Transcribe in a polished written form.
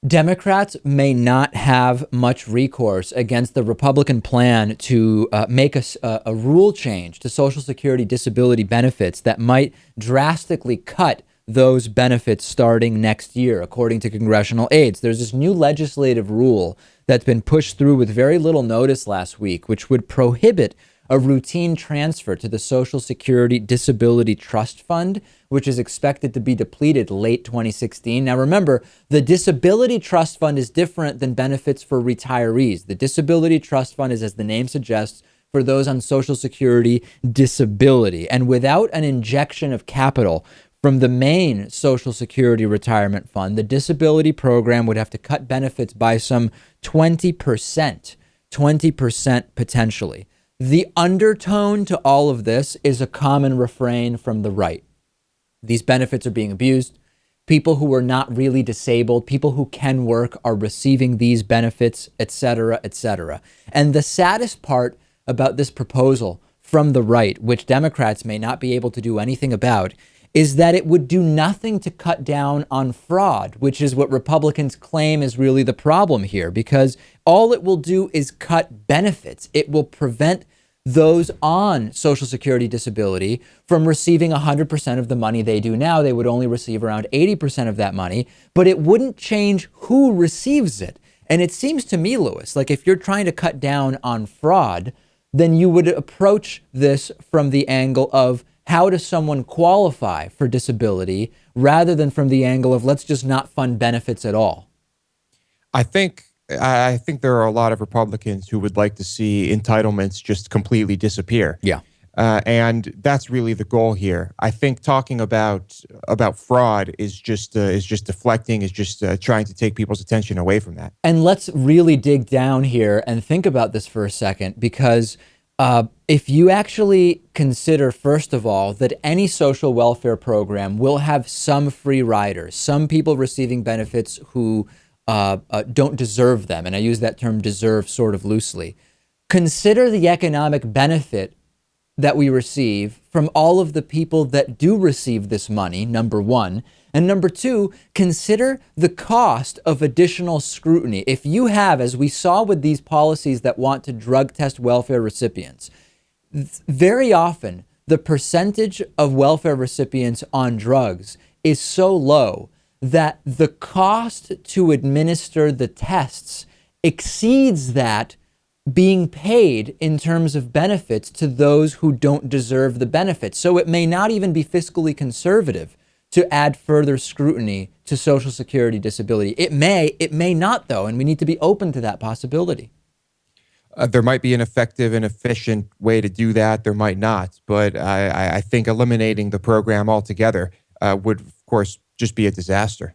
Democrats may not have much recourse against the Republican plan to make a rule change to Social Security disability benefits that might drastically cut those benefits starting next year, according to congressional aides. There's this new legislative rule that's been pushed through with very little notice last week, which would prohibit a routine transfer to the Social Security Disability Trust Fund, which is expected to be depleted late 2016. Now, remember, the Disability Trust Fund is different than benefits for retirees. The Disability Trust Fund is, as the name suggests, for those on Social Security disability. And without an injection of capital from the main Social Security retirement fund, the disability program would have to cut benefits by some 20%, 20% potentially. The undertone to all of this is a common refrain from the right. These benefits are being abused. People who are not really disabled, people who can work are receiving these benefits, et cetera, et cetera. And the saddest part about this proposal from the right, which Democrats may not be able to do anything about, is that it would do nothing to cut down on fraud, which is what Republicans claim is really the problem here, because all it will do is cut benefits. It will prevent those on Social Security disability from receiving 100% of the money they do now. They would only receive around 80% of that money, but it wouldn't change who receives it. And it seems to me, Lewis, like if you're trying to cut down on fraud, then you would approach this from the angle of how does someone qualify for disability rather than from the angle of let's just not fund benefits at all. I think there are a lot of Republicans who would like to see entitlements just completely disappear. Yeah. And that's really the goal here. I think talking about fraud is just deflecting, is just trying to take people's attention away from that. And let's really dig down here and think about this for a second, because if you actually consider, first of all, that any social welfare program will have some free riders, some people receiving benefits who don't deserve them. And I use that term deserve sort of loosely. Consider the economic benefit that we receive from all of the people that do receive this money, number one. And number two, consider the cost of additional scrutiny. If you have, as we saw with these policies that want to drug test welfare recipients, very often the percentage of welfare recipients on drugs is so low that the cost to administer the tests exceeds that being paid in terms of benefits to those who don't deserve the benefits. So it may not even be fiscally conservative to add further scrutiny to Social Security disability. It may not, though, and we need to be open to that possibility. There might be an effective and efficient way to do that. There might not. But I think eliminating the program altogether would, of course, just be a disaster.